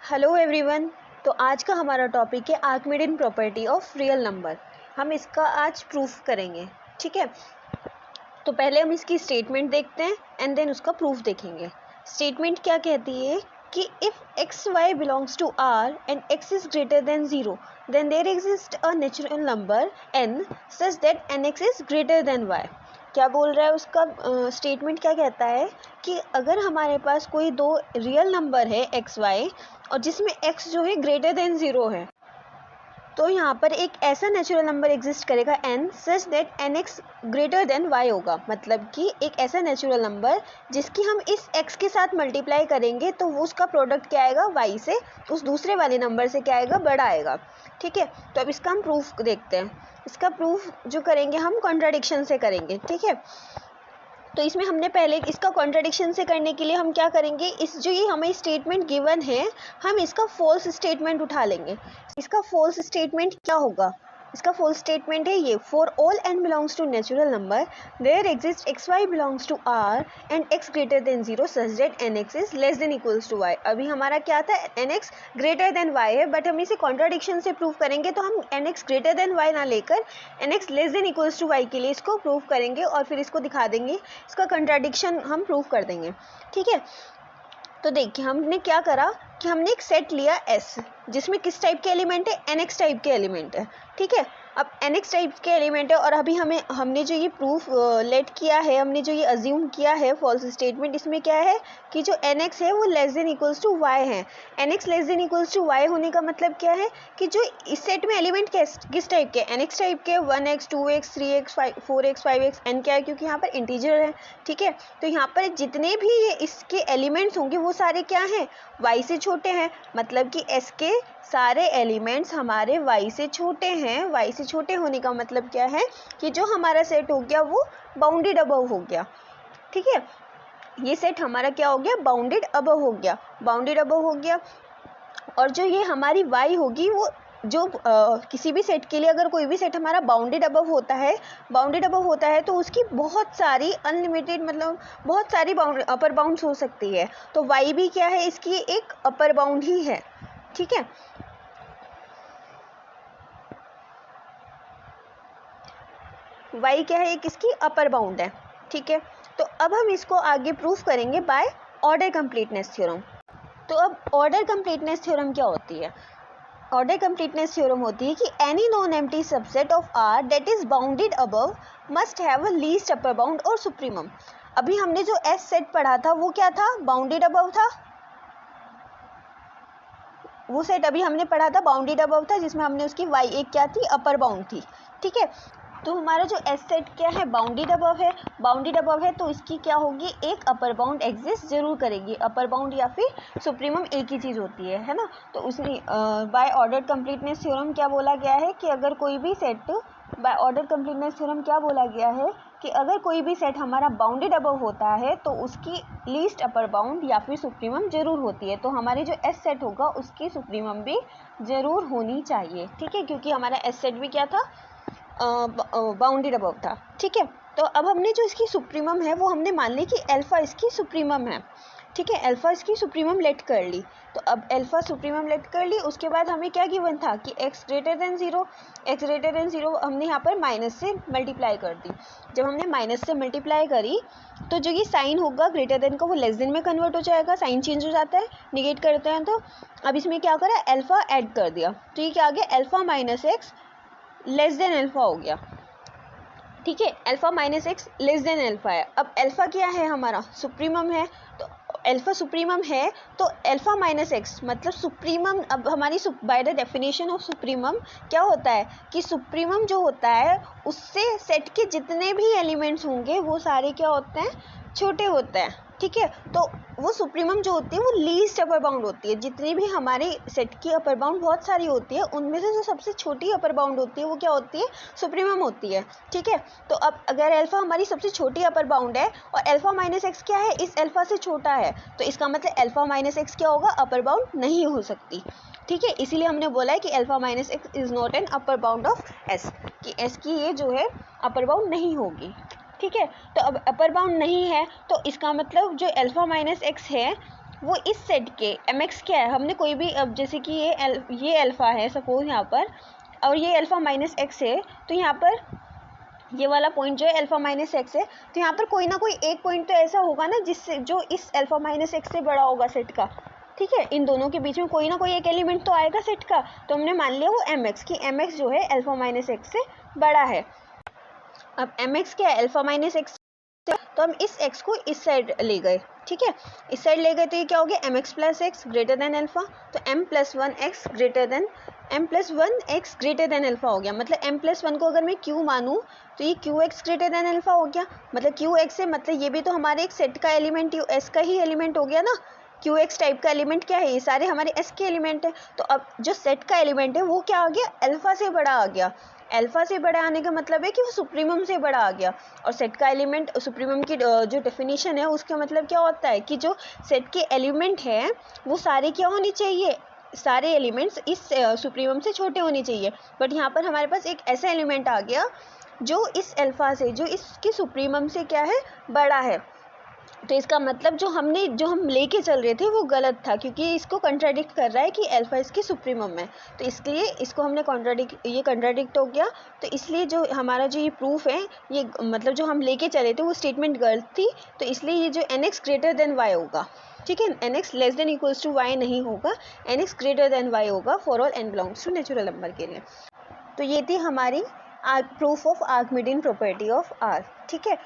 Hello everyone. तो आज का हमारा टॉपिक है Archimedes property of real number. हम इसका आज प्रूफ करेंगे, ठीक है। तो पहले हम इसकी स्टेटमेंट देखते हैं एंड देन उसका प्रूफ देखेंगे। स्टेटमेंट क्या कहती है कि if X Y belongs to R and X is greater than 0 then there exist a natural number n such that N X is greater than Y. क्या बोल रहा है उसका स्टेटमेंट क्या कहता है कि अगर हमारे पास कोई दो रियल नंबर है एक्स वाई और जिसमें x जो है ग्रेटर देन 0 है, तो यहाँ पर एक ऐसा नेचुरल नंबर एग्जिस्ट करेगा n such that N X greater than y होगा। मतलब कि एक ऐसा नेचुरल नंबर जिसकी हम इस x के साथ मल्टीप्लाई करेंगे तो वो उसका प्रोडक्ट क्या आएगा, y से उस दूसरे वाले नंबर से क्या आएगा, बड़ा आएगा, ठीक है। तो अब इसका हम प्रूफ देखते हैं। इसका प्रूफ जो करेंगे हम कॉन्ट्राडिक्शन से करेंगे, ठीक है। तो इसमें हमने पहले इसका कॉन्ट्राडिक्शन से करने के लिए हम क्या करेंगे, इस जो ये हमें स्टेटमेंट गिवन है हम इसका फॉल्स स्टेटमेंट उठा लेंगे। इसका फॉल्स स्टेटमेंट क्या होगा, इसका फॉल्स स्टेटमेंट है ये, for all n belongs to natural number there exist X Y belongs to R and X greater than 0 such that N X is less than equals to Y. अभी हमारा क्या था, N X greater than Y है, but हम इसे contradiction से prove करेंगे तो हम N X greater than Y ना लेकर N X less than equals to Y के लिए इसको प्रूव करेंगे और फिर इसको दिखा देंगे, इसका कॉन्ट्राडिक्शन हम प्रूव कर देंगे, ठीक है। तो देखिए हमने क्या करा कि हमने एक सेट लिया S जिसमें किस टाइप के एलिमेंट है, NX टाइप के एलिमेंट है, ठीक है। अब NX टाइप के एलिमेंट है और अभी हमने जो ये प्रूफ लेट किया है, हमने जो ये अज्यूम किया है फॉल्स स्टेटमेंट, इसमें क्या है कि जो NX है वो less than equals to Y है। NX less than equals to Y होने का मतलब क्या है कि जो इस सेट में एलिमेंट किस टाइप के, NX टाइप के, 1x 2x 3x 4x 5x n क्या है, क्योंकि यहाँ पर इंटीजर है, ठीक है। तो यहाँ पर जितने भी ये इसके एलिमेंट्स होंगे वो सारे क्या हैं, y से छोटे हैं। मतलब कि s के सारे एलिमेंट्स हमारे y से छोटे हैं। y से छोटे होने का मतलब क्या है कि जो हमारा सेट हो गया वो बाउंडेड अबव हो गया, ठीक है। ये सेट हमारा क्या हो गया, बाउंडेड अबव हो गया, बाउंडेड अबव हो गया। और जो ये हमारी y होगी वो जो किसी भी सेट के लिए अगर कोई भी सेट हमारा बाउंडेड अबव होता है तो उसकी बहुत सारी अनलिमिटेड, मतलब बहुत सारी अपर बाउंड्स हो सकती है। तो y भी क्या है, इसकी एक अपर बाउंड ही है, ठीक है। y क्या है, एक इसकी अपर बाउंड है, ठीक है। तो अब हम इसको आगे प्रूफ करेंगे बाय ऑर्डर कंप्लीटनेस थ्योरम। तो अब ऑर्डर कंप्लीटनेस थ्योरम क्या होती है, ऑर्डर कंप्लीटनेस थ्योरम होती है कि any non empty subset of R that is bounded above must have a least upper bound और सुप्रीमम। अभी हमने जो एस सेट पढ़ा था वो क्या था, बाउंडेड अबव था। वो सेट अभी हमने पढ़ा था बाउंडेड अबव था, जिसमें हमने उसकी वाई एक क्या थी, अपर बाउंड थी, ठीक है। तो हमारा जो एस सेट क्या है, बाउंडेड अबव है, बाउंडेड अबव है तो इसकी क्या होगी, एक अपर बाउंड एग्जिस्ट जरूर करेगी। अपर बाउंड या फिर सुप्रीमम एक ही चीज़ होती है ना। तो उसने बाय ऑर्डर कंप्लीटनेस थ्योरम क्या बोला गया है कि अगर कोई भी set, by order completeness theorem क्या बोला गया है कि अगर कोई भी सेट हमारा बाउंडेड अबव होता है तो उसकी लीस्ट अपर बाउंड या फिर सुप्रीमम जरूर होती है। तो हमारी जो एस सेट होगा उसकी सुप्रीमम भी जरूर होनी चाहिए, ठीक है, क्योंकि हमारा एस सेट भी क्या था, बाउंडेड अबव था, ठीक है। तो अब हमने जो इसकी सुप्रीमम है वो हमने मान ली कि अल्फा इसकी सुप्रीमम है, ठीक है। अल्फा इसकी सुप्रीमम लेट कर ली। तो अब अल्फा सुप्रीमम लेट कर ली, उसके बाद हमें क्या गिवन था कि x greater than 0, x greater than 0 हमने यहाँ पर माइनस से मल्टीप्लाई कर दी। जब हमने माइनस से मल्टीप्लाई करी तो जो ये साइन होगा ग्रेटर देन का वो लेस देन में कन्वर्ट हो जाएगा, साइन चेंज हो जाता है, निगेट करते हैं। तो अब इसमें क्या करा, अल्फा ऐड कर दिया, तो ये क्या आ गया, alpha minus x less then alpha हो गया, ठीक है। Alpha minus x less then alpha है। अब अल्फा क्या है, हमारा सुप्रीमम है, तो अल्फा सुप्रीमम है तो अल्फा माइनस एक्स मतलब सुप्रीमम। अब हमारी by the definition of supremum क्या होता है कि सुप्रीमम जो होता है उससे सेट के जितने भी एलिमेंट्स होंगे वो सारे क्या होते हैं, छोटे होते हैं, ठीक है। तो वो सुप्रीमम जो होती है वो लीस्ट अपर बाउंड होती है। जितनी भी हमारे सेट की अपर बाउंड बहुत सारी होती है, उनमें से जो सबसे छोटी अपर बाउंड होती है वो क्या होती है, सुप्रीमम होती है, ठीक है। तो अब अगर अल्फा हमारी सबसे छोटी अपर बाउंड है और अल्फा माइनस एक्स क्या है, इस अल्फा से छोटा है, तो इसका मतलब अल्फा माइनस एक्स क्या होगा, अपर बाउंड नहीं हो सकती, ठीक है। इसीलिए हमने बोला है कि alpha minus x is not an upper bound of S, कि एस की ये जो है अपर बाउंड नहीं होगी, ठीक है। तो अब अपर बाउंड नहीं है तो इसका मतलब जो अल्फा माइनस एक्स है वो इस सेट के mx क्या है, हमने कोई भी, अब जैसे कि ये अल्फ़ा है सपोज यहाँ पर, और ये अल्फ़ा माइनस एक्स है, तो यहाँ पर ये वाला पॉइंट जो है अल्फ़ा माइनस एक्स है, तो यहाँ पर कोई ना कोई एक पॉइंट तो ऐसा होगा ना जिससे जो इस अल्फ़ा माइनस एक्स से बड़ा होगा सेट का, ठीक है। इन दोनों के बीच में कोई ना कोई एक एलिमेंट तो आएगा सेट का, तो हमने मान लिया वो mx, कि mx जो है अल्फ़ा माइनस एक्स से बड़ा है। अब mx क्या है, अल्फ़ा माइनस एक्स, तो हम इस x को इस साइड ले गए, ठीक है, इस साइड ले गए, तो ये क्या हो गया, mx plus x greater then alpha, तो m plus one x greater then alpha हो गया। मतलब m प्लस वन को अगर मैं q मानूँ तो ये qx ग्रेटर देन अल्फ़ा हो गया। मतलब qx है, मतलब ये भी तो हमारे एक सेट का एलिमेंट s का ही एलिमेंट हो गया ना। qx टाइप का एलिमेंट क्या है, ये सारे हमारे s के एलिमेंट है। तो अब जो सेट का एलिमेंट है वो क्या आ गया, अल्फ़ा से बड़ा आ गया। अल्फ़ा से बड़ा आने का मतलब है कि वो सुप्रीमम से बड़ा आ गया। और सेट का एलिमेंट सुप्रीमम की जो डेफिनेशन है उसका मतलब क्या होता है कि जो सेट के एलिमेंट हैं वो सारे क्या होने चाहिए, सारे एलिमेंट्स इस सुप्रीमम से छोटे होने चाहिए। बट यहाँ पर हमारे पास एक ऐसा एलिमेंट आ गया जो इस अल्फ़ा से, जो इसके सुप्रीमम से क्या है, बड़ा है। तो इसका मतलब जो हम लेके चल रहे थे वो गलत था, क्योंकि इसको कंट्राडिक्ट कर रहा है कि अल्फ़ा इसकी सुप्रीमम है। तो इसलिए इसको हमने कंट्राडिक्ट हो गया। तो इसलिए जो हमारा जो ये प्रूफ है, ये मतलब जो हम लेके चले थे वो स्टेटमेंट गलत थी। तो इसलिए ये जो nx ग्रेटर देन y होगा, ठीक है, nx less than equals to y नहीं होगा, nx ग्रेटर देन y होगा for all n belongs to natural number के लिए। तो ये थी हमारी proof of Archimedean property of R, ठीक है।